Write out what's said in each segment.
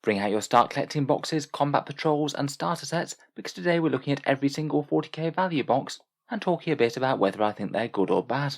Bring out your start collecting boxes, combat patrols and starter sets, because today we're looking at every single 40k value box and talking a bit about whether I think they're good or bad.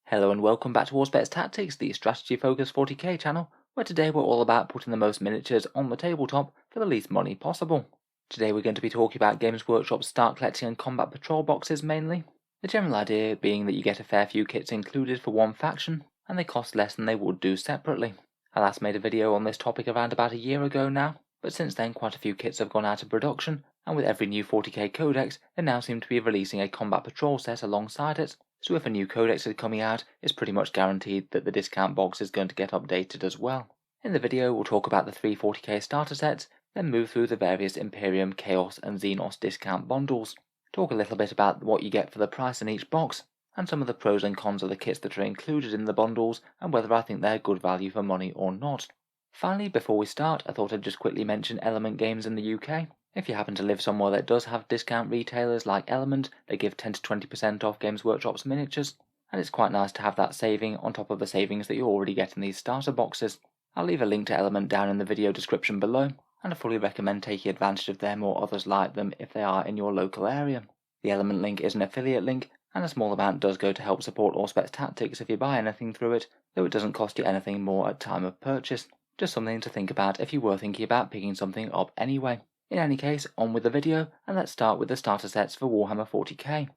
Hello and welcome back to Auspex Tactics, the strategy focused 40k channel, where today we're all about putting the most miniatures on the tabletop for the least money possible. Today we're going to be talking about Games Workshop's start collecting and combat patrol boxes mainly. The general idea being that you get a fair few kits included for one faction, and they cost less than they would do separately. I last made a video on this topic around about a year ago now, but since then quite a few kits have gone out of production, and with every new 40k codex they now seem to be releasing a combat patrol set alongside it, so if a new codex is coming out, it's pretty much guaranteed that the discount box is going to get updated as well. In the video we'll talk about the 3 40k starter sets, then move through the various Imperium, Chaos and Xenos discount bundles. Talk a little bit about what you get for the price in each box, and some of the pros and cons of the kits that are included in the bundles, and whether I think they're good value for money or not. Finally, before we start, I thought I'd just quickly mention Element Games in the UK. If you happen to live somewhere that does have discount retailers like Element, they give 10 to 20% off Games Workshop's miniatures, and it's quite nice to have that saving on top of the savings that you already get in these starter boxes. I'll leave a link to Element down in the video description below, and I fully recommend taking advantage of them or others like them if they are in your local area. The Element link is an affiliate link, and a small amount does go to help support Auspex Tactics if you buy anything through it, though it doesn't cost you anything more at time of purchase. Just something to think about if you were thinking about picking something up anyway. In any case, on with the video, and let's start with the starter sets for Warhammer 40k.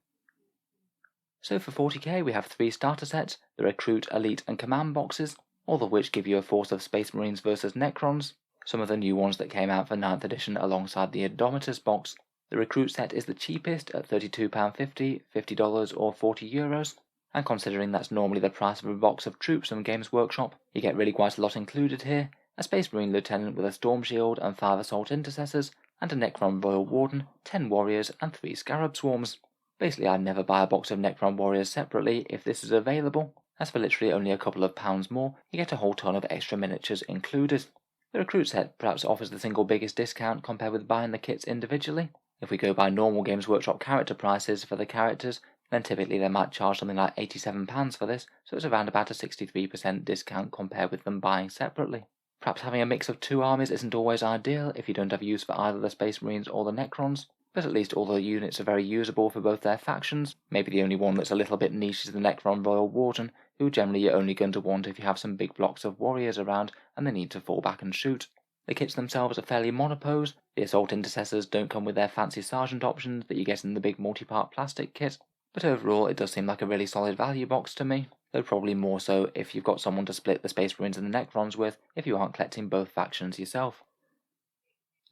So for 40k we have 3 starter sets, the Recruit, Elite and Command boxes, all of which give you a force of Space Marines versus Necrons, some of the new ones that came out for 9th edition alongside the Indomitus box. The Recruit set is the cheapest at £32.50, $50 or €40, and considering that's normally the price of a box of troops from Games Workshop, you get really quite a lot included here: a Space Marine Lieutenant with a Storm Shield and 5 Assault Intercessors, and a Necron Royal Warden, 10 Warriors and 3 Scarab Swarms. Basically I'd never buy a box of Necron Warriors separately if this is available, as for literally only a couple of pounds more, you get a whole ton of extra miniatures included. The Recruit set perhaps offers the single biggest discount compared with buying the kits individually. If we go by normal Games Workshop character prices for the characters, then typically they might charge something like £87 for this, so it's around about a 63% discount compared with them buying separately. Perhaps having a mix of 2 armies isn't always ideal if you don't have use for either the Space Marines or the Necrons, but at least all the units are very usable for both their factions. Maybe the only one that's a little bit niche is the Necron Royal Warden, who generally you're only going to want if you have some big blocks of warriors around and they need to fall back and shoot. The kits themselves are fairly monopose. The Assault Intercessors don't come with their fancy Sergeant options that you get in the big multi-part plastic kit, but overall it does seem like a really solid value box to me, though probably more so if you've got someone to split the Space Marines and the Necrons with if you aren't collecting both factions yourself.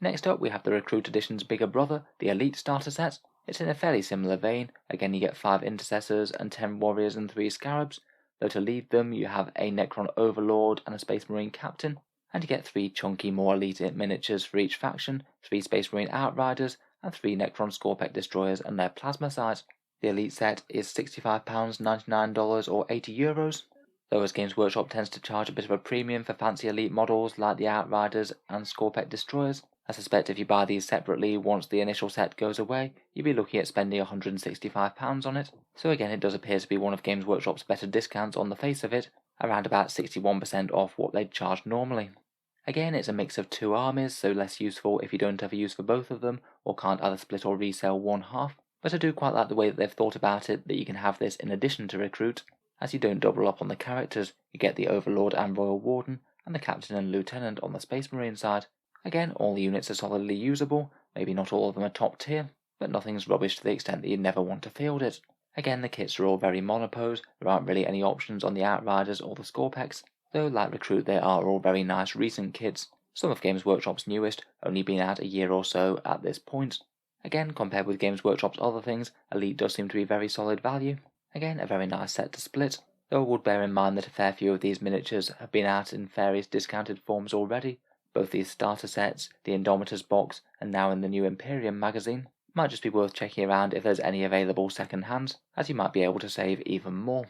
Next up we have the Recruit Edition's bigger brother, the Elite starter set. It's in a fairly similar vein. Again you get 5 Intercessors and 10 Warriors and 3 Scarabs, though to lead them you have a Necron Overlord and a Space Marine Captain, and you get 3 chunky more elite miniatures for each faction, 3 Space Marine Outriders and 3 Necron Scorpec Destroyers and their plasma size. The Elite set is £65, $99 or €80, though as Games Workshop tends to charge a bit of a premium for fancy elite models like the Outriders and Scorpec Destroyers, I suspect if you buy these separately once the initial set goes away, you'll be looking at spending £165 on it. So again it does appear to be one of Games Workshop's better discounts on the face of it, around about 61% off what they'd charge normally. Again it's a mix of 2 armies, so less useful if you don't have a use for both of them or can't either split or resell one half, but I do quite like the way that they've thought about it, that you can have this in addition to Recruit, as you don't double up on the characters. You get the Overlord and Royal Warden and the Captain and Lieutenant on the Space Marine side. Again, all the units are solidly usable, maybe not all of them are top tier, but nothing's rubbish to the extent that you'd never want to field it. Again, the kits are all very monopose, there aren't really any options on the Outriders or the Scorpecs, though like Recruit they are all very nice recent kits, some of Games Workshop's newest only been out a year or so at this point. Again, compared with Games Workshop's other things, Elite does seem to be very solid value. Again, a very nice set to split, though I would bear in mind that a fair few of these miniatures have been out in various discounted forms already. Both these starter sets, the Indomitus box, and now in the new Imperium magazine. Might just be worth checking around if there's any available second hands, as you might be able to save even more.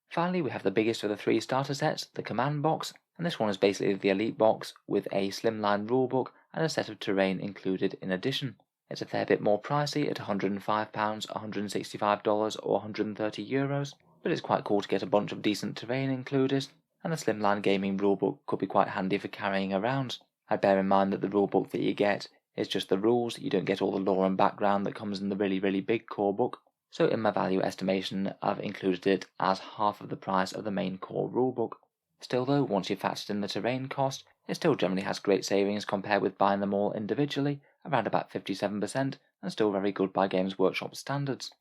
Finally we have the biggest of the 3 starter sets, the Command box, and this one is basically the Elite box with a slimline rulebook and a set of terrain included in addition. It's a fair bit more pricey at £105, $165 or €130, but it's quite cool to get a bunch of decent terrain included, and the slimline gaming rulebook could be quite handy for carrying around. I'd bear in mind that the rulebook that you get is just the rules, you don't get all the lore and background that comes in the really big core book, so in my value estimation I've included it as half of the price of the main core rulebook. Still though, once you've factored in the terrain cost, it still generally has great savings compared with buying them all individually, around about 57%, and still very good by Games Workshop standards.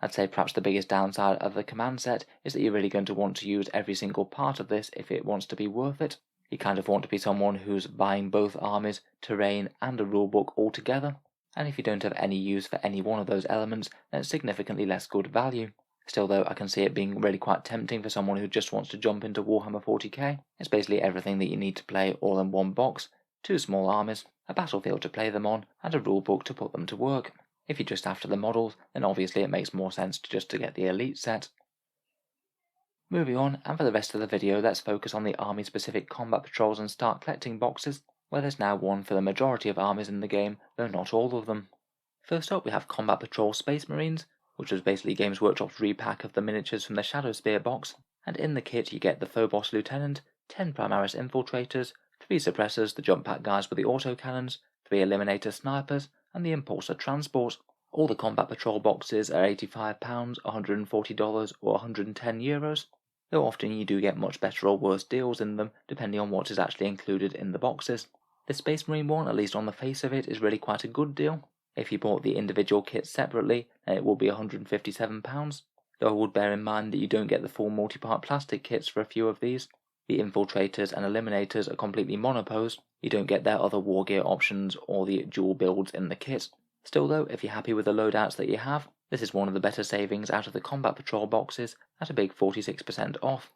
I'd say perhaps the biggest downside of the command set is that you're really going to want to use every single part of this if it wants to be worth it. You kind of want to be someone who's buying both armies, terrain and a rulebook all together, and if you don't have any use for any one of those elements, then it's significantly less good value. Still though, I can see it being really quite tempting for someone who just wants to jump into Warhammer 40k. It's basically everything that you need to play all in one box, 2 small armies, a battlefield to play them on, and a rulebook to put them to work. If you're just after the models, then obviously it makes more sense to get the elite set. Moving on, and for the rest of the video, let's focus on the army specific combat patrols and start collecting boxes, where there's now one for the majority of armies in the game, though not all of them. First up we have Combat Patrol Space Marines, which was basically Games Workshop's repack of the miniatures from the Shadow Spear box, and in the kit you get the Phobos Lieutenant, 10 Primaris Infiltrators, 3 Suppressors, the jump pack guys with the autocannons, 3 Eliminator Snipers, and the Impulsor Transport. All the Combat Patrol boxes are £85, $140 or €110, though often you do get much better or worse deals in them depending on what is actually included in the boxes. The Space Marine one, at least on the face of it, is really quite a good deal. If you bought the individual kits separately, then it will be £157, though I would bear in mind that you don't get the full multi-part plastic kits for a few of these. The Infiltrators and Eliminators are completely monoposed, you don't get their other war gear options or the dual builds in the kit. Still though, if you're happy with the loadouts that you have, this is one of the better savings out of the Combat Patrol boxes at a big 46% off.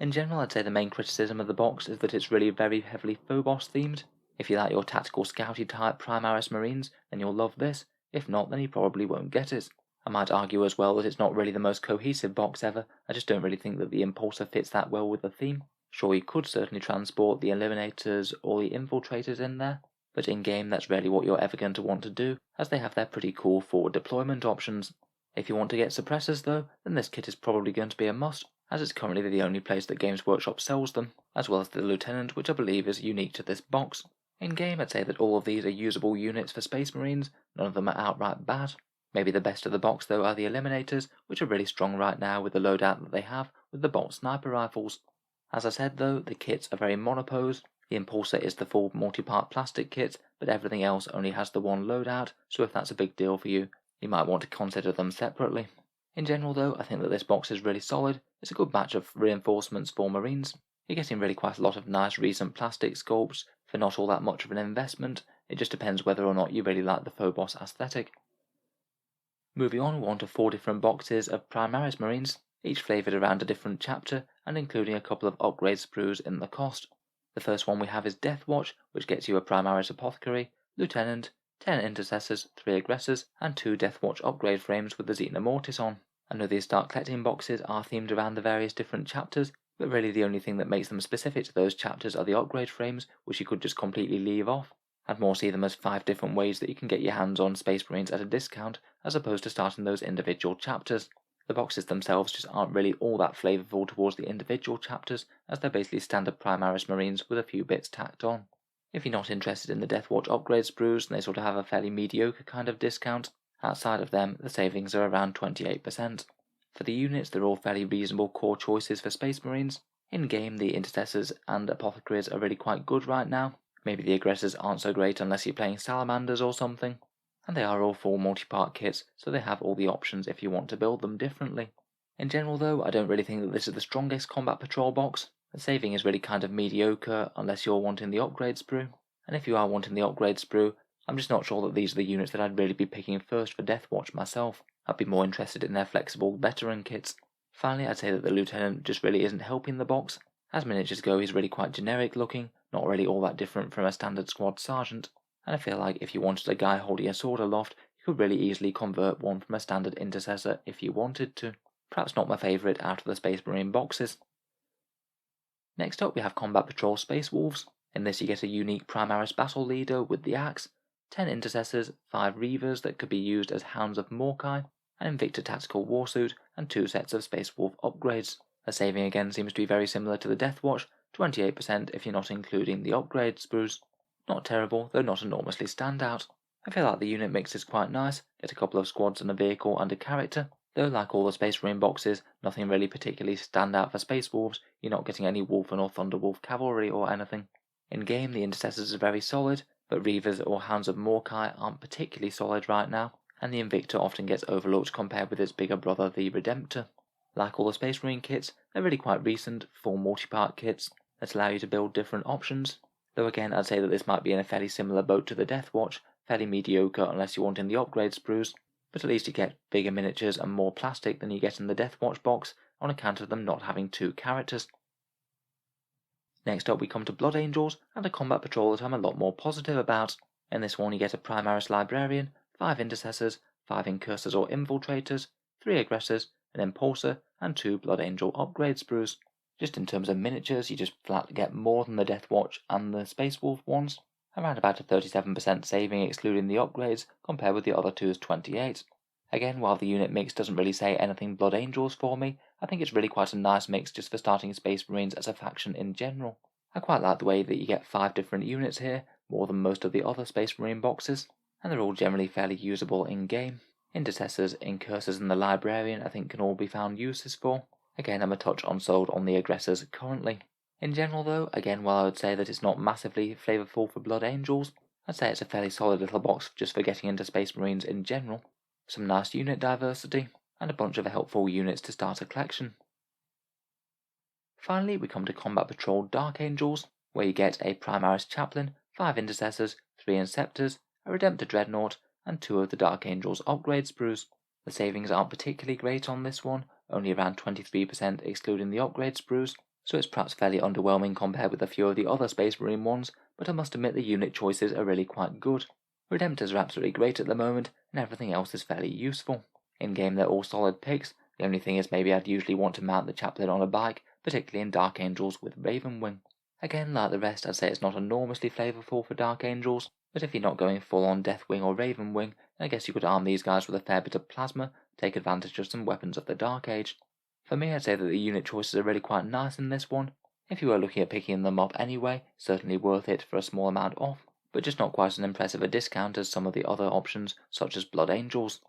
In general, I'd say the main criticism of the box is that it's really very heavily Phobos themed. If you like your tactical scouty type Primaris Marines, then you'll love this. If not, then you probably won't get it. I might argue as well that it's not really the most cohesive box ever. I just don't really think that the Impulsor fits that well with the theme. Sure, you could certainly transport the Eliminators or the Infiltrators in there, but in game that's rarely what you're ever going to want to do, as they have their pretty cool forward deployment options. If you want to get Suppressors though, then this kit is probably going to be a must, as it's currently the only place that Games Workshop sells them, as well as the Lieutenant, which I believe is unique to this box. In game, I'd say that all of these are usable units for Space Marines, none of them are outright bad. Maybe the best of the box though are the Eliminators, which are really strong right now with the loadout that they have with the Bolt Sniper Rifles. As I said though, the kits are very monoposed. The Impulsor is the full multi-part plastic kit, but everything else only has the one loadout, so if that's a big deal for you, you might want to consider them separately. In general though, I think that this box is really solid. It's a good batch of reinforcements for Marines. You're getting really quite a lot of nice recent plastic sculpts for not all that much of an investment. It just depends whether or not you really like the Phobos aesthetic. Moving on, we're on to 4 different boxes of Primaris Marines, each flavoured around a different chapter and including a couple of upgrade sprues in the cost. The first one we have is Deathwatch, which gets you a Primaris Apothecary, Lieutenant, 10 Intercessors, 3 Aggressors, and 2 Deathwatch upgrade frames with the Xenomortis on. I know these start collecting boxes are themed around the various different chapters, but really the only thing that makes them specific to those chapters are the upgrade frames, which you could just completely leave off. I'd more see them as 5 different ways that you can get your hands on Space Marines at a discount, as opposed to starting those individual chapters. The boxes themselves just aren't really all that flavourful towards the individual chapters, as they're basically standard Primaris Marines with a few bits tacked on. If you're not interested in the Deathwatch upgrade sprues, then they sort of have a fairly mediocre kind of discount. Outside of them, the savings are around 28%. For the units, they're all fairly reasonable core choices for Space Marines. In game, the Intercessors and Apothecaries are really quite good right now. Maybe the Aggressors aren't so great unless you're playing Salamanders or something. And they are all full multi-part kits, so they have all the options if you want to build them differently. In general though, I don't really think that this is the strongest Combat Patrol box. The saving is really kind of mediocre unless you're wanting the upgrade sprue. And if you are wanting the upgrade sprue, I'm just not sure that these are the units that I'd really be picking first for Deathwatch myself. I'd be more interested in their flexible veteran kits. Finally, I'd say that the Lieutenant just really isn't helping the box. As miniatures go, he's really quite generic looking, not really all that different from a standard squad sergeant. And I feel like if you wanted a guy holding a sword aloft, you could really easily convert one from a standard Intercessor if you wanted to. Perhaps not my favourite out of the Space Marine boxes. Next up we have Combat Patrol Space Wolves. In this you get a unique Primaris Battle Leader with the axe, 10 Intercessors, 5 Reavers that could be used as Hounds of Morkai, an Invicta Tactical Warsuit, and 2 sets of Space Wolf upgrades. The saving again seems to be very similar to the Deathwatch, 28% if you're not including the upgrade sprues. Not terrible, though not enormously standout. I feel like the unit mix is quite nice, get a couple of squads and a vehicle and a character, though like all the Space Marine boxes, nothing really particularly stand out for Space Wolves, you're not getting any Wolfen or Thunderwolf cavalry or anything. In game the Intercessors are very solid, but Reavers or Hounds of Morkai aren't particularly solid right now, and the Invicta often gets overlooked compared with its bigger brother the Redemptor. Like all the Space Marine kits, they're really quite recent, full multi-part kits that allow you to build different options, though again I'd say that this might be in a fairly similar boat to the Deathwatch, fairly mediocre unless you want in the upgrade sprues, but at least you get bigger miniatures and more plastic than you get in the Deathwatch box on account of them not having 2 characters. Next up we come to Blood Angels and a combat patrol that I'm a lot more positive about. In this one you get a Primaris Librarian, 5 Intercessors, 5 Incursors or Infiltrators, 3 Aggressors, an Impulsor, and 2 Blood Angel upgrade sprues. Just in terms of miniatures, you just flat get more than the Deathwatch and the Space Wolf ones, around about a 37% saving excluding the upgrades, compared with the other two's 28%. Again, while the unit mix doesn't really say anything Blood Angels for me, I think it's really quite a nice mix just for starting Space Marines as a faction in general. I quite like the way that you get 5 different units here, more than most of the other Space Marine boxes, and they're all generally fairly usable in game. Intercessors, Incursors and the Librarian I think can all be found uses for. Again, I'm a touch unsold on the Aggressors currently. In general though, again while I would say that it's not massively flavourful for Blood Angels, I'd say it's a fairly solid little box just for getting into Space Marines in general. Some nice unit diversity, and a bunch of helpful units to start a collection. Finally we come to Combat Patrol Dark Angels, where you get a Primaris Chaplain, 5 Intercessors, 3 Inceptors, a Redemptor Dreadnought, and 2 of the Dark Angels upgrade sprues. The savings aren't particularly great on this one, only around 23% excluding the upgrade sprues, so it's perhaps fairly underwhelming compared with a few of the other Space Marine ones, but I must admit the unit choices are really quite good. Redemptors are absolutely great at the moment, and everything else is fairly useful. In game they're all solid picks, the only thing is maybe I'd usually want to mount the Chaplain on a bike, particularly in Dark Angels with Ravenwing. Again, like the rest, I'd say it's not enormously flavourful for Dark Angels, but if you're not going full on Deathwing or Ravenwing, then I guess you could arm these guys with a fair bit of plasma, take advantage of some weapons of the Dark Age. For me, I'd say that the unit choices are really quite nice in this one. If you were looking at picking them up anyway, certainly worth it for a small amount off, but just not quite as impressive a discount as some of the other options, such as Blood Angels.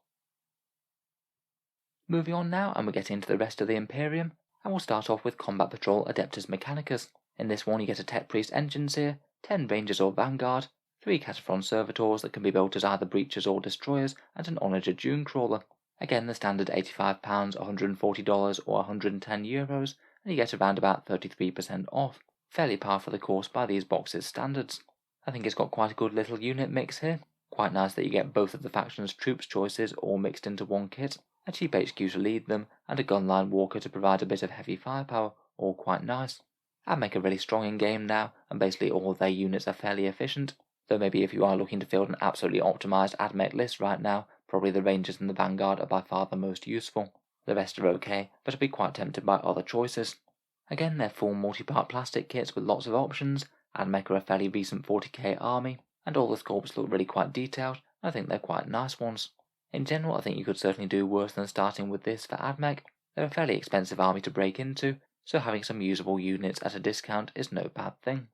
Moving on now, and we're getting into the rest of the Imperium, and we'll start off with Combat Patrol Adeptus Mechanicus. In this one you get a Tech Priest Engineer, 10 Rangers or Vanguard, 3 Cataphron Servitors that can be built as either Breachers or Destroyers, and an Onager Dune Crawler. Again the standard £85, $140 or €110, and you get around about 33% off. Fairly par for the course by these boxes' standards. I think it's got quite a good little unit mix here. Quite nice that you get both of the faction's troops choices all mixed into one kit, a cheap HQ to lead them, and a gunline walker to provide a bit of heavy firepower, all quite nice. Admech are really strong in game now, and basically all of their units are fairly efficient, though maybe if you are looking to field an absolutely optimised Admech list right now, probably the Rangers and the Vanguard are by far the most useful. The rest are okay, but I'd be quite tempted by other choices. Again, they're full multi-part plastic kits with lots of options. Admech are a fairly recent 40k army, and all the sculpts look really quite detailed, and I think they're quite nice ones. In general, I think you could certainly do worse than starting with this for Admech. They're a fairly expensive army to break into, so having some usable units at a discount is no bad thing.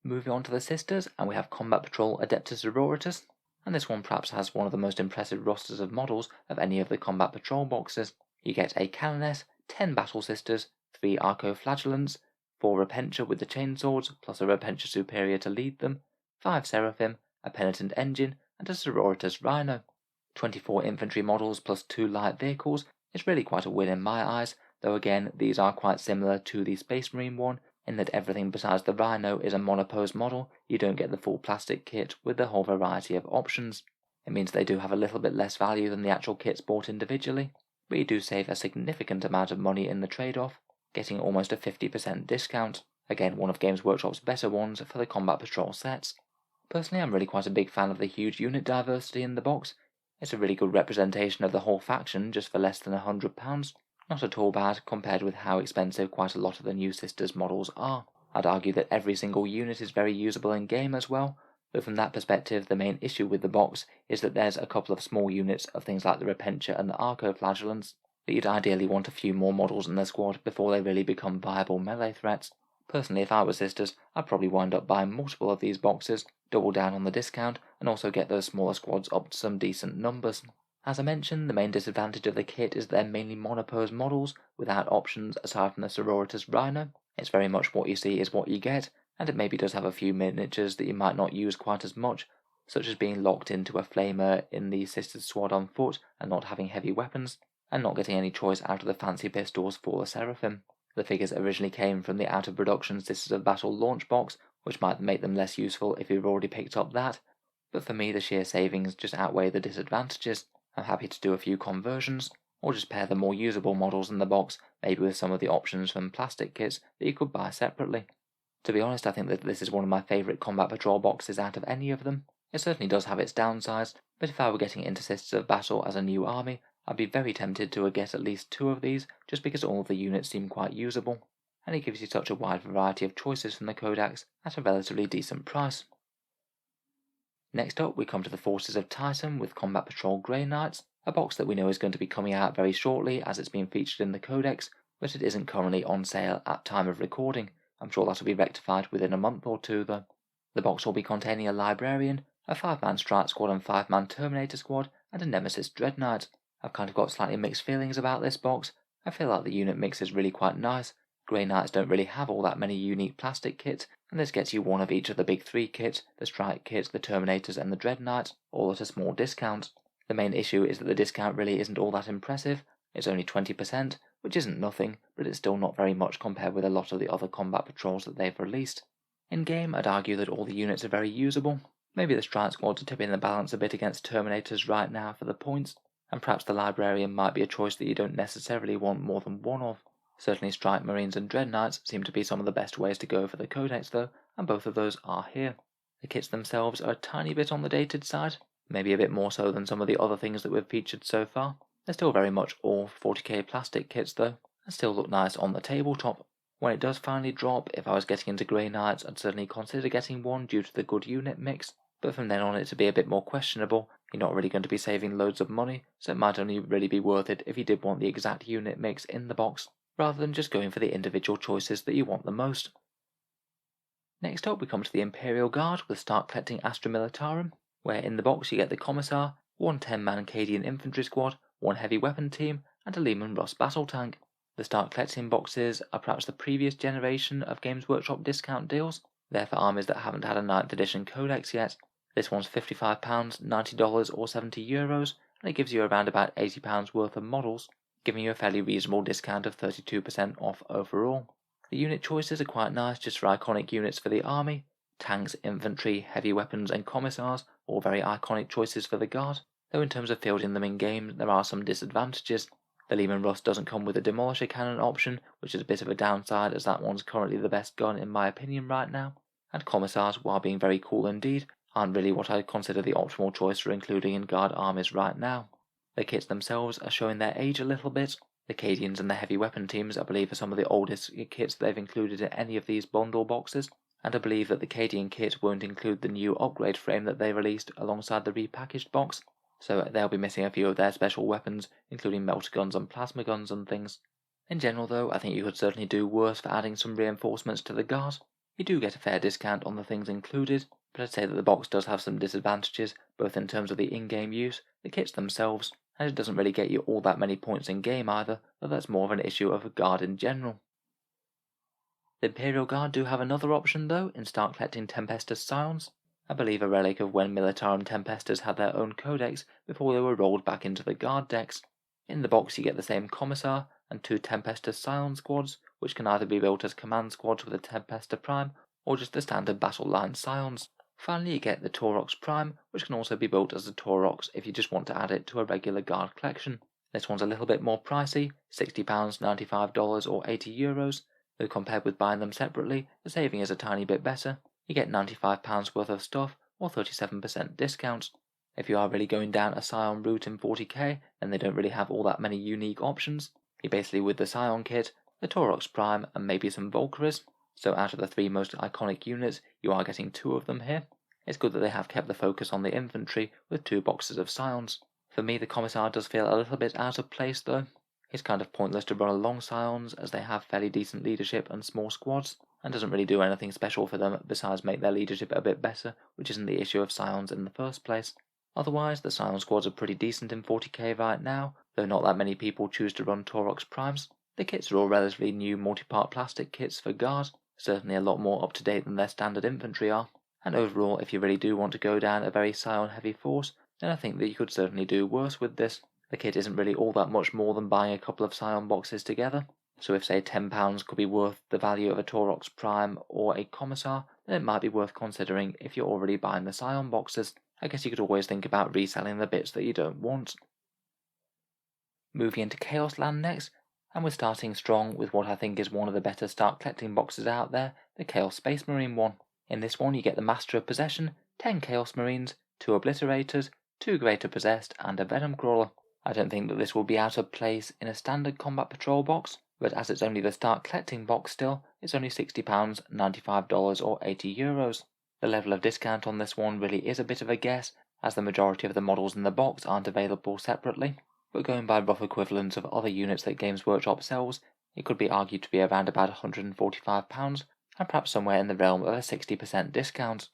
Moving on to the sisters, and we have Combat Patrol Adepta Sororitas, and this one perhaps has one of the most impressive rosters of models of any of the Combat Patrol boxes. You get a Canoness, 10 Battle Sisters, 3 Arco-Flagellants, 4 Repentia with the chainswords, plus a Repentia Superior to lead them, 5 Seraphim, a Penitent Engine, and a Sororitas Rhino. 24 infantry models plus 2 light vehicles is really quite a win in my eyes, though again these are quite similar to the Space Marine one, in that everything besides the Rhino is a monopose model. You don't get the full plastic kit with the whole variety of options. It means they do have a little bit less value than the actual kits bought individually, but you do save a significant amount of money in the trade-off, getting almost a 50% discount. Again, one of Games Workshop's better ones for the Combat Patrol sets. Personally, I'm really quite a big fan of the huge unit diversity in the box. It's a really good representation of the whole faction just for less than £100. Not at all bad compared with how expensive quite a lot of the new Sisters models are. I'd argue that every single unit is very usable in game as well, But from that perspective, the main issue with the box is that there's a couple of small units of things like the Repentia and the Arcoflagellants that you'd ideally want a few more models in the squad before they really become viable melee threats. Personally, if I were Sisters, I'd probably wind up buying multiple of these boxes, double down on the discount, and also get those smaller squads up to some decent numbers. As I mentioned, the main disadvantage of the kit is they're mainly monopose models, without options aside from the Sororitas Rhino. It's very much what you see is what you get, and it maybe does have a few miniatures that you might not use quite as much, such as being locked into a flamer in the Sisters squad on foot and not having heavy weapons, and not getting any choice out of the fancy pistols for the Seraphim. The figures originally came from the out of production Sisters of Battle launch box, which might make them less useful if you've already picked up that, but for me the sheer savings just outweigh the disadvantages. I'm happy to do a few conversions, or just pair the more usable models in the box, maybe with some of the options from plastic kits that you could buy separately. To be honest, I think that this is one of my favourite Combat Patrol boxes out of any of them. It certainly does have its downsides, but if I were getting into Sisters of Battle as a new army, I'd be very tempted to get at least 2 of these, just because all of the units seem quite usable, and it gives you such a wide variety of choices from the Codex at a relatively decent price. Next up, we come to the Forces of Titan with Combat Patrol Grey Knights, a box that we know is going to be coming out very shortly as it's been featured in the Codex, but it isn't currently on sale at time of recording. I'm sure that'll be rectified within a month or two though. The box will be containing a Librarian, a 5-man Strike Squad and 5-man Terminator Squad, and a Nemesis Dread Knight. I've kind of got slightly mixed feelings about this box. I feel like the unit mix is really quite nice. Grey Knights don't really have all that many unique plastic kits, and this gets you one of each of the big 3 kits, the Strike kits, the Terminators and the Dread Knights, all at a small discount. The main issue is that the discount really isn't all that impressive. It's only 20%, which isn't nothing, but it's still not very much compared with a lot of the other Combat Patrols that they've released. In game, I'd argue that all the units are very usable. Maybe the Strike Squads are tipping the balance a bit against Terminators right now for the points, and perhaps the Librarian might be a choice that you don't necessarily want more than one of. Certainly Strike Marines and Dread Knights seem to be some of the best ways to go for the Codex though, and both of those are here. The kits themselves are a tiny bit on the dated side, maybe a bit more so than some of the other things that we've featured so far. They're still very much all 40k plastic kits though, and still look nice on the tabletop. When it does finally drop, if I was getting into Grey Knights, I'd certainly consider getting one due to the good unit mix, but from then on it to be a bit more questionable. You're not really going to be saving loads of money, so it might only really be worth it if you did want the exact unit mix in the box, rather than just going for the individual choices that you want the most. Next up we come to the Imperial Guard with Start Collecting Astra Militarum, where in the box you get the Commissar, 1 10-man Cadian infantry squad, 1 heavy weapon team, and a Lehman Russ battle tank. The Start Collecting boxes are perhaps the previous generation of Games Workshop discount deals. They're for armies that haven't had a 9th edition codex yet. This one's £55, $90 or €70, and it gives you around about £80 worth of models, giving you a fairly reasonable discount of 32% off overall. The unit choices are quite nice just for iconic units for the army. Tanks, infantry, heavy weapons and commissars, all very iconic choices for the guard, though in terms of fielding them in game there are some disadvantages. The Lehman Russ doesn't come with a demolisher cannon option, which is a bit of a downside as that one's currently the best gun in my opinion right now, and commissars, while being very cool indeed, aren't really what I'd consider the optimal choice for including in guard armies right now. The kits themselves are showing their age a little bit. The Cadians and the heavy weapon teams I believe are some of the oldest kits they've included in any of these bundle boxes, and I believe that the Cadian kit won't include the new upgrade frame that they released alongside the repackaged box, so they'll be missing a few of their special weapons, including melter guns and plasma guns and things. In general though, I think you could certainly do worse for adding some reinforcements to the guard. You do get a fair discount on the things included, but I'd say that the box does have some disadvantages, both in terms of the in-game use, the kits themselves, and it doesn't really get you all that many points in game either, though that's more of an issue of a guard in general. The Imperial Guard do have another option though, in Start Collecting Tempestus Scions, I believe a relic of when Militarum Tempestus had their own codex before they were rolled back into the guard decks. In the box you get the same Commissar and 2 Tempestus Scion squads, which can either be built as command squads with a Tempesta Prime, or just the standard battle line Scions. Finally you get the Taurox Prime, which can also be built as a Taurox if you just want to add it to a regular guard collection. This one's a little bit more pricey, £60, $95 or €80, though compared with buying them separately, the saving is a tiny bit better. You get £95 worth of stuff, or 37% discounts. If you are really going down a Scion route in 40k, then they don't really have all that many unique options. You're basically with the Scion kit, the Taurox Prime, and maybe some Valkyries. So out of the 3 most iconic units, you are getting 2 of them here. It's good that they have kept the focus on the infantry with 2 boxes of Scions. For me, the Commissar does feel a little bit out of place though. It's kind of pointless to run along Scions as they have fairly decent leadership and small squads, and doesn't really do anything special for them besides make their leadership a bit better, which isn't the issue of Scions in the first place. Otherwise, the Scion squads are pretty decent in 40k right now, though not that many people choose to run Taurox Primes. The kits are all relatively new multi-part plastic kits for Guard, certainly a lot more up to date than their standard infantry are, and overall if you really do want to go down a very Scion heavy force, then I think that you could certainly do worse with this. The kit isn't really all that much more than buying a couple of Scion boxes together, so if say £10 could be worth the value of a Taurox Prime or a Commissar, then it might be worth considering if you're already buying the Scion boxes. I guess you could always think about reselling the bits that you don't want. Moving into Chaos Land next, and we're starting strong with what I think is one of the better start collecting boxes out there, the Chaos Space Marine one. In this one you get the Master of Possession, 10 Chaos Marines, 2 Obliterators, 2 Greater Possessed and a Venom Crawler. I don't think that this will be out of place in a standard Combat Patrol box, but as it's only the start collecting box still, it's only £60, $95 or €80. The level of discount on this one really is a bit of a guess, as the majority of the models in the box aren't available separately, but going by rough equivalents of other units that Games Workshop sells, it could be argued to be around about £145, and perhaps somewhere in the realm of a 60% discount.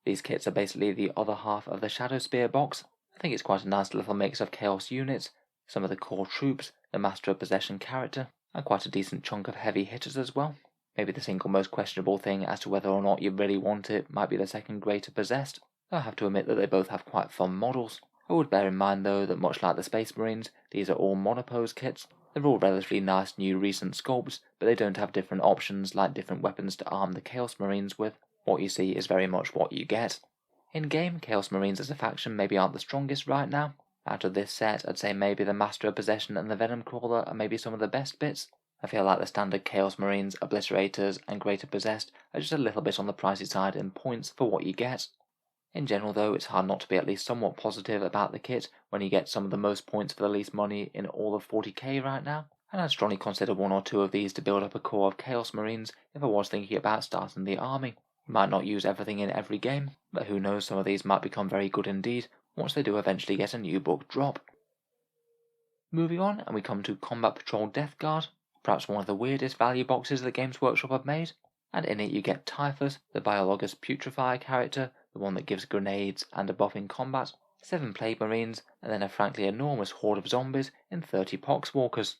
These kits are basically the other half of the Shadow Spear box. I think it's quite a nice little mix of Chaos units, some of the core troops, the Master of Possession character, and quite a decent chunk of heavy hitters as well. Maybe the single most questionable thing as to whether or not you really want it might be the second Greater Possessed. I have to admit that they both have quite fun models. I would bear in mind though that much like the Space Marines, these are all monopose kits. They're all relatively nice new recent sculpts, but they don't have different options like different weapons to arm the Chaos Marines with. What you see is very much what you get. In game, Chaos Marines as a faction maybe aren't the strongest right now. Out of this set, I'd say maybe the Master of Possession and the Venom Crawler are maybe some of the best bits. I feel like the standard Chaos Marines, Obliterators and Greater Possessed are just a little bit on the pricey side in points for what you get. In general though, it's hard not to be at least somewhat positive about the kit when you get some of the most points for the least money in all of 40k right now, and I'd strongly consider 1 or 2 of these to build up a core of Chaos Marines if I was thinking about starting the army. You might not use everything in every game, but who knows, some of these might become very good indeed once they do eventually get a new book drop. Moving on, and we come to Combat Patrol Death Guard, perhaps one of the weirdest value boxes that Games Workshop have made, and in it you get Typhus, the Biologus Putrefier character, the one that gives grenades and a buff in combat, 7 Plague Marines, and then a frankly enormous horde of zombies in 30 Poxwalkers.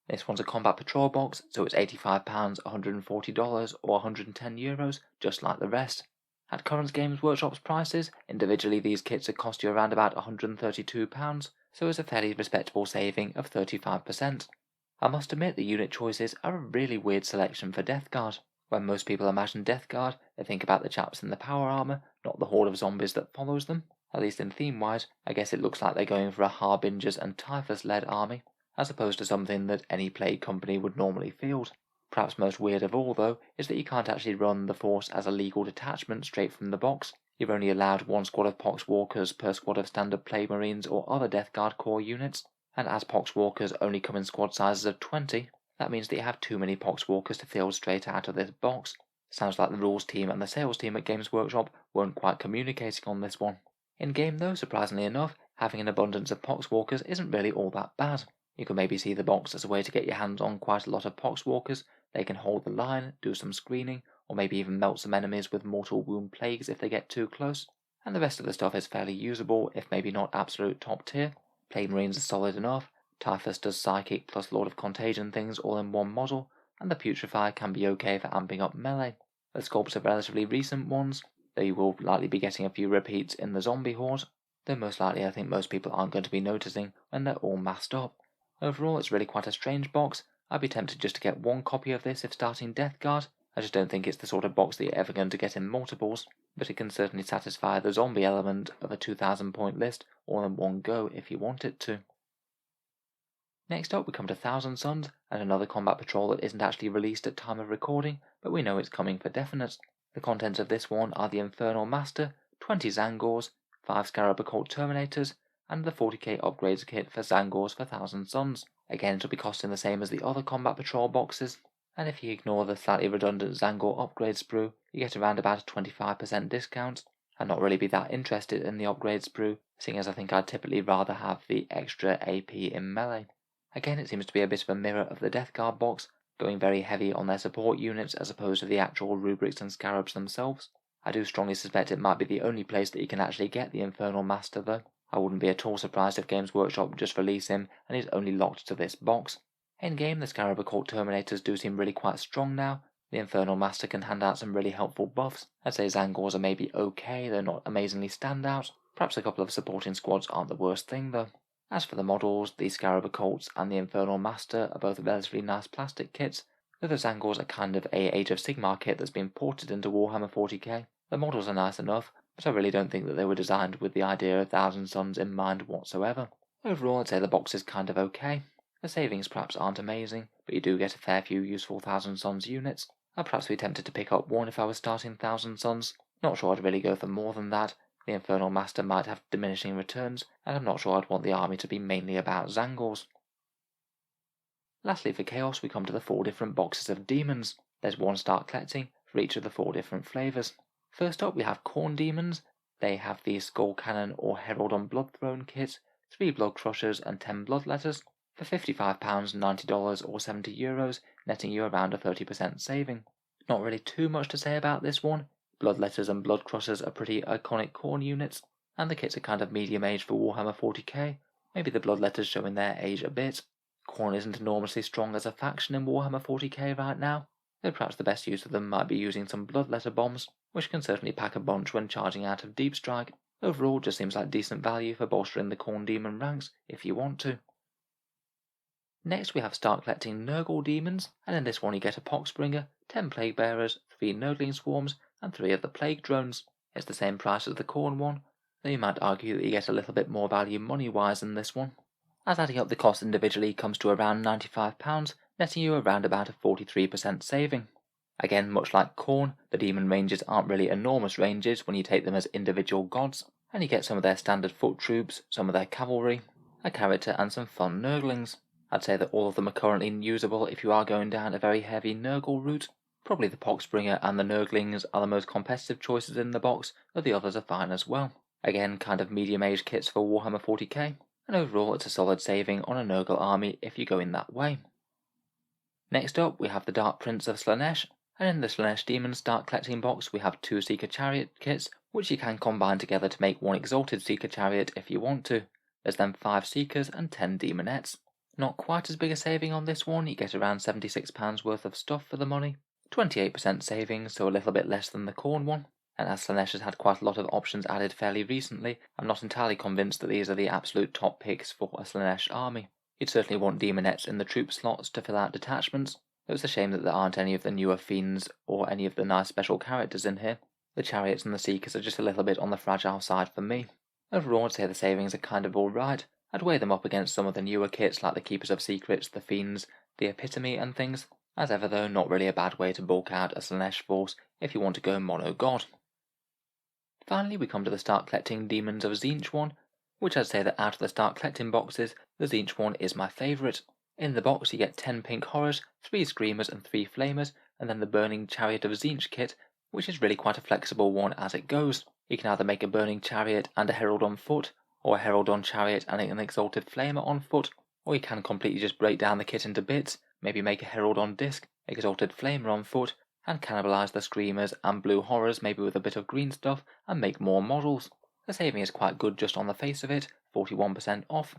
This one's a Combat Patrol box, so it's £85, $140 or €110, just like the rest. At current Games Workshop's prices, individually these kits would cost you around about £132, so it's a fairly respectable saving of 35%. I must admit the unit choices are a really weird selection for Death Guard. When most people imagine Death Guard, they think about the chaps in the power armour, not the horde of zombies that follows them. At least in theme-wise, I guess it looks like they're going for a Harbingers and Typhus-led army, as opposed to something that any Plague company would normally field. Perhaps most weird of all, though, is that you can't actually run the force as a legal detachment straight from the box. You're only allowed 1 squad of Poxwalkers per squad of standard Plague Marines or other Death Guard core units, and as Poxwalkers only come in squad sizes of 20, that means that you have too many Poxwalkers to field straight out of this box. Sounds like the rules team and the sales team at Games Workshop weren't quite communicating on this one. In game though, surprisingly enough, having an abundance of Poxwalkers isn't really all that bad. You can maybe see the box as a way to get your hands on quite a lot of Poxwalkers. They can hold the line, do some screening, or maybe even melt some enemies with mortal wound plagues if they get too close. And the rest of the stuff is fairly usable, if maybe not absolute top tier. Plague Marines are solid enough, Typhus does Psychic plus Lord of Contagion things all in one model, and the Putrefier can be okay for amping up melee. The sculpts are relatively recent ones, though you will likely be getting a few repeats in the zombie horde, though most likely I think most people aren't going to be noticing when they're all massed up. Overall, it's really quite a strange box. I'd be tempted just to get 1 copy of this if starting Death Guard. I just don't think it's the sort of box that you're ever going to get in multiples, but it can certainly satisfy the zombie element of a 2000 point list all in one go if you want it to. Next up we come to Thousand Suns, and another Combat Patrol that isn't actually released at time of recording, but we know it's coming for definite. The contents of this one are the Infernal Master, 20 Zangors, 5 Scarab Occult Terminators, and the 40k upgrades kit for Zangors for Thousand Suns. Again, it'll be costing the same as the other Combat Patrol boxes, and if you ignore the slightly redundant Zangor upgrade sprue, you get around about a 25% discount. I'd not really be that interested in the upgrade sprue, seeing as I think I'd typically rather have the extra AP in melee. Again, it seems to be a bit of a mirror of the Death Guard box, going very heavy on their support units as opposed to the actual rubrics and scarabs themselves. I do strongly suspect it might be the only place that you can actually get the Infernal Master though. I wouldn't be at all surprised if Games Workshop just release him and he's only locked to this box. In game, the Scarab Occult Terminators do seem really quite strong now. The Infernal Master can hand out some really helpful buffs. I'd say Zangors are maybe okay, they're not amazingly standout. Perhaps a couple of supporting squads aren't the worst thing though. As for the models, the Scarab Occults and the Infernal Master are both relatively nice plastic kits, though the Zangors are kind of a Age of Sigmar kit that's been ported into Warhammer 40k. The models are nice enough, but I really don't think that they were designed with the idea of Thousand Suns in mind whatsoever. Overall, I'd say the box is kind of okay. The savings perhaps aren't amazing, but you do get a fair few useful Thousand Suns units. I'd perhaps be tempted to pick up one if I was starting Thousand Suns. Not sure I'd really go for more than that. The Infernal Master might have diminishing returns, and I'm not sure I'd want the army to be mainly about Zangors. Lastly, for Chaos, we come to the 4 different boxes of Demons. There's 1 start collecting for each of the 4 different flavours. First up, we have Khorne Demons. They have the Skull Cannon or Herald on Bloodthrone kit, 3 Blood Crushers and 10 Bloodletters, for £55, $90 or €70, netting you around a 30% saving. Not really too much to say about this one. Bloodletters and Blood Crushers are pretty iconic Khorne units, and the kits are kind of medium age for Warhammer 40k, maybe the Bloodletters showing their age a bit. Khorne isn't enormously strong as a faction in Warhammer 40k right now, though perhaps the best use of them might be using some Bloodletter bombs, which can certainly pack a bunch when charging out of Deep Strike. Overall, just seems like decent value for bolstering the Khorne Demon ranks if you want to. Next we have start collecting Nurgle Demons, and in this one you get a Poxbringer, 10 Plague Bearers, 3 Nurgling Swarms, and 3 of the Plague Drones. It's the same price as the Khorne one, though you might argue that you get a little bit more value money-wise in this one, as adding up the cost individually comes to around £95, netting you around about a 43% saving. Again, much like Khorne, the demon ranges aren't really enormous ranges when you take them as individual gods, and you get some of their standard foot troops, some of their cavalry, a character and some fun Nurglings. I'd say that all of them are currently usable if you are going down a very heavy Nurgle route. Probably the Poxbringer and the Nurglings are the most competitive choices in the box, though the others are fine as well. Again, kind of medium-aged kits for Warhammer 40k, and overall it's a solid saving on a Nurgle army if you go in that way. Next up, we have the Dark Prince of Slaanesh, and in the Slaanesh Demon start collecting box we have 2 Seeker Chariot kits, which you can combine together to make 1 Exalted Seeker Chariot if you want to. There's then 5 Seekers and 10 Demonettes. Not quite as big a saving on this one, you get around £76 worth of stuff for the money, 28% savings, so a little bit less than the Khorne one, and as Slaanesh has had quite a lot of options added fairly recently, I'm not entirely convinced that these are the absolute top picks for a Slaanesh army. You'd certainly want Demonettes in the troop slots to fill out detachments, though it's a shame that there aren't any of the newer Fiends or any of the nice special characters in here. The Chariots and the Seekers are just a little bit on the fragile side for me. Overall, I'd say the savings are kind of alright. I'd weigh them up against some of the newer kits like the Keepers of Secrets, the Fiends, the Epitome and things. As ever though, not really a bad way to bulk out a Slaanesh force if you want to go mono god. Finally, we come to the start collecting Demons of Tzeentch one, which I'd say that out of the start collecting boxes, the Tzeentch one is my favourite. In the box you get 10 Pink Horrors, 3 Screamers and 3 Flamers, and then the Burning Chariot of Tzeentch kit, which is really quite a flexible one as it goes. You can either make a Burning Chariot and a Herald on foot, or a Herald on Chariot and an Exalted Flamer on foot, or you can completely just break down the kit into bits, maybe make a Herald on disc, Exalted Flamer on foot, and cannibalise the Screamers and Blue Horrors maybe with a bit of green stuff, and make more models. The saving is quite good just on the face of it, 41% off,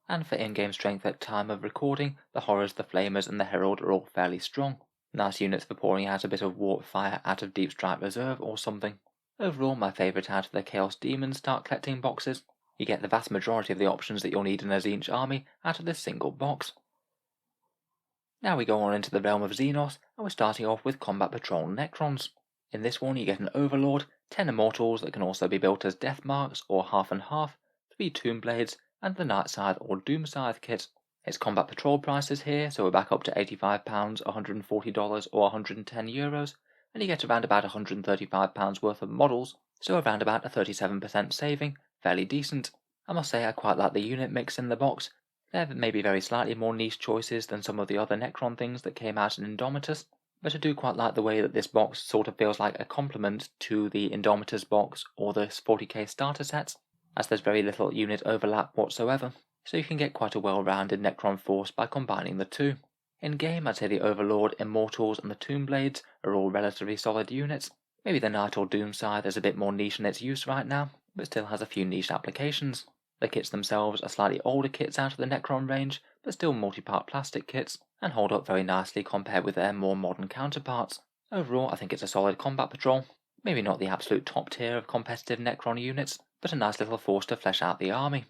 and for in-game strength at time of recording, the Horrors, the Flamers and the Herald are all fairly strong. Nice units for pouring out a bit of warp fire out of Deep Strike Reserve or something. Overall, my favourite out of the Chaos Demon start collecting boxes. You get the vast majority of the options that you'll need in a Tzeentch army out of this single box. Now we go on into the realm of Xenos, and we're starting off with Combat Patrol Necrons. In this one you get an Overlord, 10 Immortals that can also be built as Death Marks or half and half, 3 Tomb Blades, and the Night Scythe or Doom Scythe kit. It's Combat Patrol prices here, so we're back up to £85, $140 or €110, and you get around about £135 worth of models, so around about a 37% saving, fairly decent. I must say I quite like the unit mix in the box. They're maybe very slightly more niche choices than some of the other Necron things that came out in Indomitus, but I do quite like the way that this box sort of feels like a complement to the Indomitus box or the 40k starter sets, as there's very little unit overlap whatsoever, so you can get quite a well-rounded Necron force by combining the two. In game, I'd say the Overlord, Immortals and the Tomb Blades are all relatively solid units. Maybe the Knight or Doom Scythe is a bit more niche in its use right now, but still has a few niche applications. The kits themselves are slightly older kits out of the Necron range, but still multi-part plastic kits, and hold up very nicely compared with their more modern counterparts. Overall, I think it's a solid combat patrol. Maybe not the absolute top tier of competitive Necron units, but a nice little force to flesh out the army.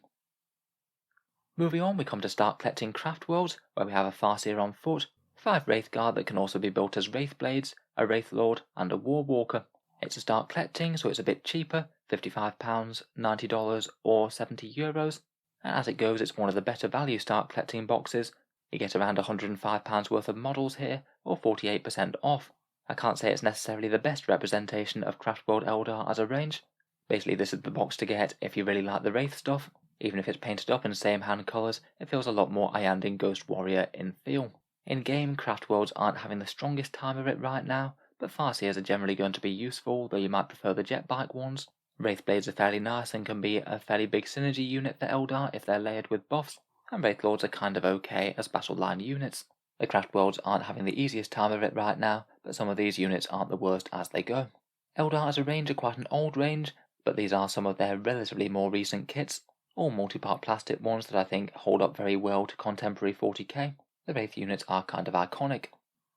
Moving on, we come to start collecting Craftworlds, where we have a Farseer on foot, 5 Wraithguard that can also be built as Wraithblades, a Wraithlord, and a Warwalker. It's a start collecting, so it's a bit cheaper, £55, $90 or €70, and as it goes it's one of the better value start collecting boxes. You get around £105 worth of models here, or 48% off. I can't say it's necessarily the best representation of Craftworld Eldar as a range. Basically this is the box to get if you really like the Wraith stuff. Even if it's painted up in same hand colours, it feels a lot more Iyanden Ghost Warrior in feel. In game, Craftworlds aren't having the strongest time of it right now, but Farseers are generally going to be useful, though you might prefer the jet bike ones. Wraithblades are fairly nice and can be a fairly big synergy unit for Eldar if they're layered with buffs, and Wraithlords are kind of okay as battle line units. The Craftworlds aren't having the easiest time of it right now, but some of these units aren't the worst as they go. Eldar as a range are quite an old range, but these are some of their relatively more recent kits, all multi-part plastic ones that I think hold up very well to contemporary 40k. The Wraith units are kind of iconic.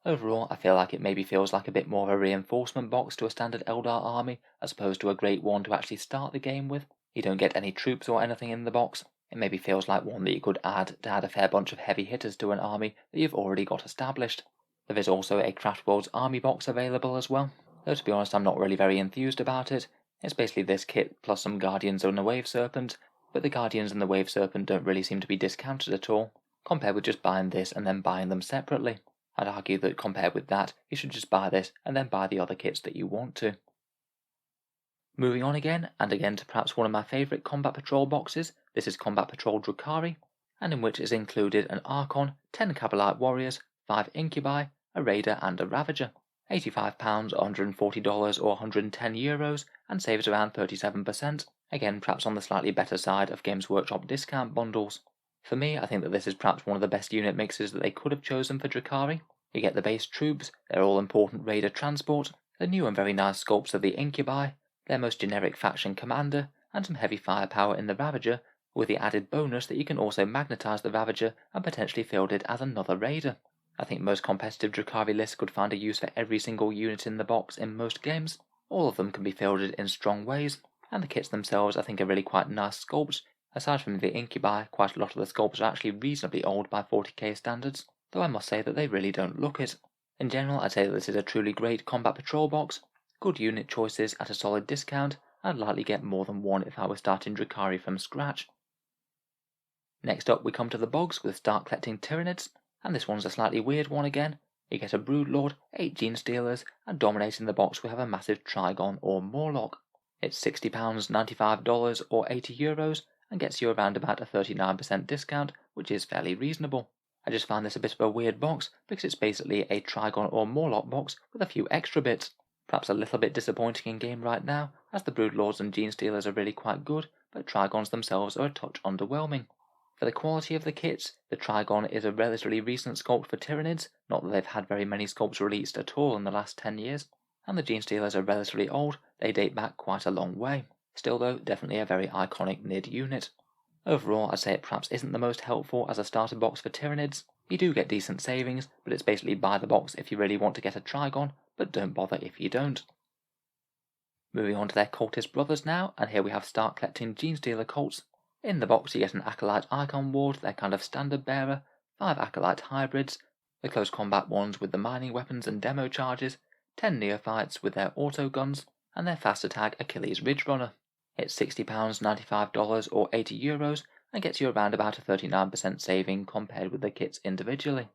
Overall, I feel like it maybe feels like a bit more of a reinforcement box to a standard Eldar army, as opposed to a great one to actually start the game with. You don't get any troops or anything in the box. It maybe feels like one that you could add to add a fair bunch of heavy hitters to an army that you've already got established. There is also a Craftworlds army box available as well, though to be honest I'm not really very enthused about it. It's basically this kit plus some Guardians and a Wave Serpent, but the Guardians and the Wave Serpent don't really seem to be discounted at all, compared with just buying this and then buying them separately. I'd argue that compared with that, you should just buy this and then buy the other kits that you want to. Moving on again, and again to perhaps one of my favourite Combat Patrol boxes, this is Combat Patrol Drukhari, and in which is included an Archon, 10 Cabalite Warriors, 5 Incubi, a Raider and a Ravager. £85, $140 or €110, and saves around 37%, again perhaps on the slightly better side of Games Workshop discount bundles. For me, I think that this is perhaps one of the best unit mixes that they could have chosen for Drukhari. You get the base troops, their all-important Raider transport, the new and very nice sculpts of the Incubi, their most generic faction commander, and some heavy firepower in the Ravager, with the added bonus that you can also magnetize the Ravager and potentially field it as another Raider. I think most competitive Drukhari lists could find a use for every single unit in the box in most games. All of them can be fielded in strong ways, and the kits themselves I think are really quite nice sculpts. Aside from the Incubi, quite a lot of the sculpts are actually reasonably old by 40k standards, though I must say that they really don't look it. In general, I'd say that this is a truly great Combat Patrol box, good unit choices at a solid discount, and I'd likely get more than one if I were starting Drukhari from scratch. Next up we come to the bogs with start collecting Tyranids, and this one's a slightly weird one again. You get a Broodlord, 8 Genestealers, and dominating the box we have a massive Trigon or Morlock. It's £60, $95 or €80, and gets you around about a 39% discount, which is fairly reasonable. I just find this a bit of a weird box, because it's basically a Trigon or Morlock box with a few extra bits. Perhaps a little bit disappointing in game right now, as the Broodlords and Genestealers are really quite good, but Trigons themselves are a touch underwhelming. For the quality of the kits, the Trigon is a relatively recent sculpt for Tyranids, not that they've had very many sculpts released at all in the last 10 years, and the Genestealers are relatively old, they date back quite a long way. Still though, definitely a very iconic NID unit. Overall, I'd say it perhaps isn't the most helpful as a starter box for Tyranids. You do get decent savings, but it's basically buy the box if you really want to get a Trigon, but don't bother if you don't. Moving on to their Cultist brothers now, and here we have start collecting Genestealer Cults. In the box you get an Acolyte Icon Ward, their kind of standard bearer, 5 Acolyte Hybrids, the close combat ones with the mining weapons and demo charges, 10 Neophytes with their auto guns, and their fast attack Achilles Ridge Runner. It's £60, $95 or €80, and gets you around about a 39% saving compared with the kits individually.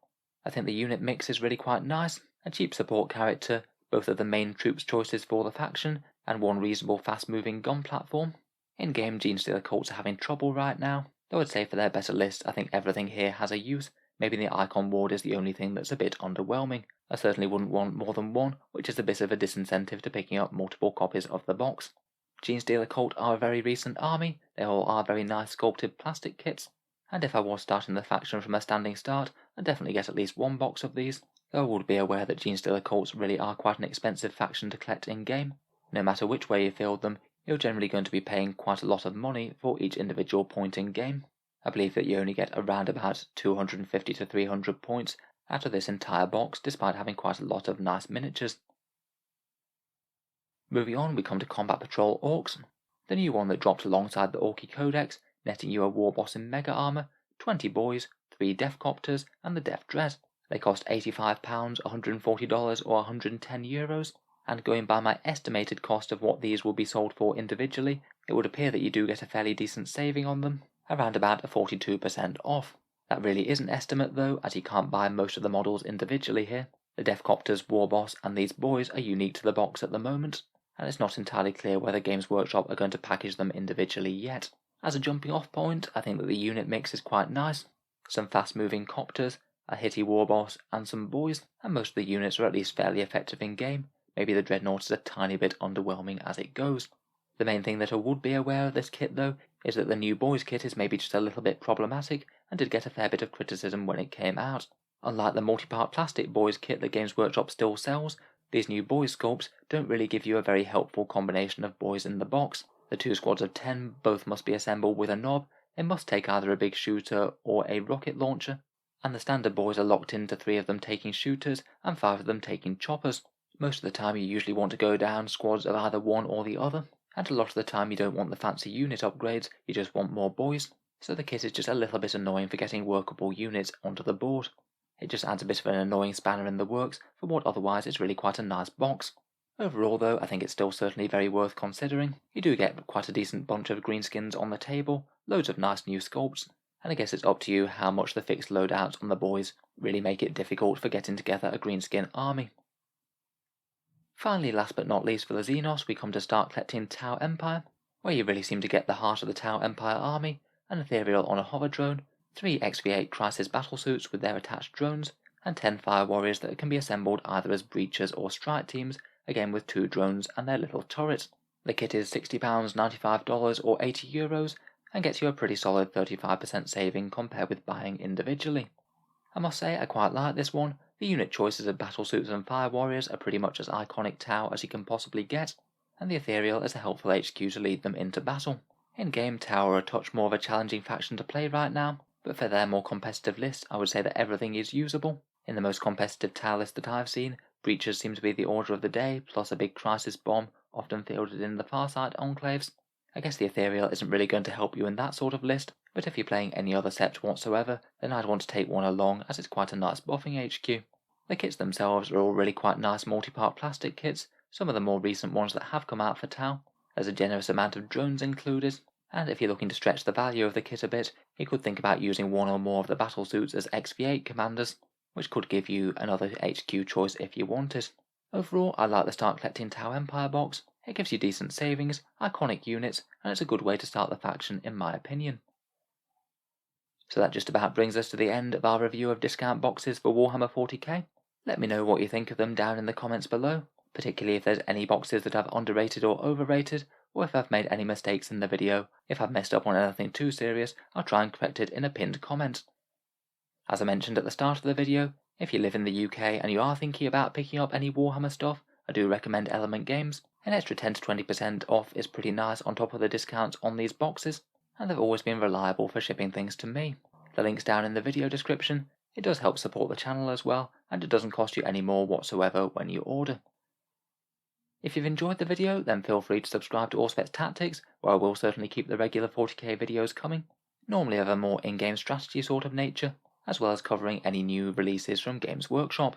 I think the unit mix is really quite nice, a cheap support character, both of the main troops choices for the faction, and one reasonable fast moving gun platform. In-game Genestealer Cults are having trouble right now, though I'd say for their better list I think everything here has a use, Maybe the icon ward is the only thing that's a bit underwhelming. I certainly wouldn't want more than one, which is a bit of a disincentive to picking up multiple copies of the box. Genestealer Cult are a very recent army, they all are very nice sculpted plastic kits, and if I was starting the faction from a standing start, I'd definitely get at least one box of these, though I would be aware that Genestealer Cults really are quite an expensive faction to collect in-game. No matter which way you field them, you're generally going to be paying quite a lot of money for each individual point in-game. I believe that you only get around about 250 to 300 points out of this entire box, despite having quite a lot of nice miniatures. Moving on, we come to Combat Patrol Orks, the new one that dropped alongside the Orky Codex, netting you a war boss in mega armor, 20 boys, 3 Deathcopters, and the Death Dread. They cost £85, $140 or €110, and going by my estimated cost of what these will be sold for individually, it would appear that you do get a fairly decent saving on them, around about a 42% off. That really is an estimate though, as you can't buy most of the models individually here. The Deathcopters, war boss, and these boys are unique to the box at the moment, and it's not entirely clear whether Games Workshop are going to package them individually yet. As a jumping off point, I think that the unit mix is quite nice. Some fast moving copters, a hitty war boss, and some boys, and most of the units are at least fairly effective in game. Maybe the Dreadnought is a tiny bit underwhelming as it goes. The main thing that I would be aware of this kit though, is that the new boys kit is maybe just a little bit problematic, and did get a fair bit of criticism when it came out. Unlike the multi-part plastic boys kit that Games Workshop still sells, these new boys sculpts don't really give you a very helpful combination of boys in the box. The 2 squads of 10 both must be assembled with a knob, it must take either a big shooter or a rocket launcher, and the standard boys are locked into 3 of them taking shooters and 5 of them taking choppers. Most of the time you usually want to go down squads of either one or the other, and a lot of the time you don't want the fancy unit upgrades, you just want more boys, so the kit is just a little bit annoying for getting workable units onto the board. It just adds a bit of an annoying spanner in the works for what otherwise is really quite a nice box. Overall though, I think it's still certainly very worth considering. You do get quite a decent bunch of greenskins on the table, loads of nice new sculpts, and I guess it's up to you how much the fixed loadouts on the boys really make it difficult for getting together a greenskin army. Finally, last but not least for the Xenos, we come to start collecting Tau Empire, where you really seem to get the heart of the Tau Empire army, an Ethereal on a hover drone, 3 XV8 Crisis battlesuits with their attached drones, and 10 Fire Warriors that can be assembled either as breachers or strike teams, again with 2 drones and their little turrets. The kit is £60, $95 or €80, and gets you a pretty solid 35% saving compared with buying individually. I must say I quite like this one. The unit choices of battlesuits and Fire Warriors are pretty much as iconic Tau as you can possibly get, and the Ethereal is a helpful HQ to lead them into battle. In-game Tau are a touch more of a challenging faction to play right now, but for their more competitive list I would say that everything is usable. In the most competitive Tau list that I've seen, breachers seem to be the order of the day, plus a big crisis bomb, often fielded in the Farsight enclaves. I guess the Ethereal isn't really going to help you in that sort of list, but if you're playing any other sept whatsoever, then I'd want to take one along as it's quite a nice buffing HQ. The kits themselves are all really quite nice multi-part plastic kits, some of the more recent ones that have come out for Tau. There's a generous amount of drones included, and if you're looking to stretch the value of the kit a bit, you could think about using one or more of the battlesuits as XV8 commanders, which could give you another HQ choice if you wanted. Overall, I like the Start Collecting Tau Empire box. It gives you decent savings, iconic units, and it's a good way to start the faction in my opinion. So that just about brings us to the end of our review of discount boxes for Warhammer 40k. Let me know what you think of them down in the comments below, particularly if there's any boxes that I've underrated or overrated, or if I've made any mistakes in the video. If I've messed up on anything too serious, I'll try and correct it in a pinned comment. As I mentioned at the start of the video, if you live in the UK and you are thinking about picking up any Warhammer stuff, I do recommend Element Games. An extra 10 to 20% off is pretty nice on top of the discounts on these boxes, and they've always been reliable for shipping things to me. The link's down in the video description. It does help support the channel as well, and it doesn't cost you any more whatsoever when you order. If you've enjoyed the video, then feel free to subscribe to Auspex Tactics, where I will certainly keep the regular 40k videos coming, normally of a more in-game strategy sort of nature, as well as covering any new releases from Games Workshop.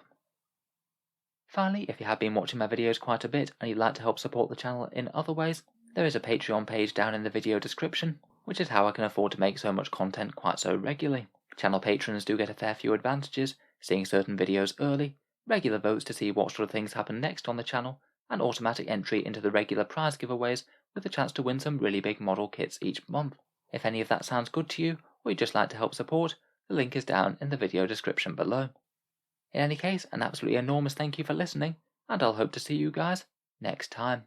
Finally, if you have been watching my videos quite a bit and you'd like to help support the channel in other ways, there is a Patreon page down in the video description, which is how I can afford to make so much content quite so regularly. Channel patrons do get a fair few advantages, seeing certain videos early, regular votes to see what sort of things happen next on the channel, and automatic entry into the regular prize giveaways with the chance to win some really big model kits each month. If any of that sounds good to you, or you'd just like to help support, the link is down in the video description below. In any case, an absolutely enormous thank you for listening, and I'll hope to see you guys next time.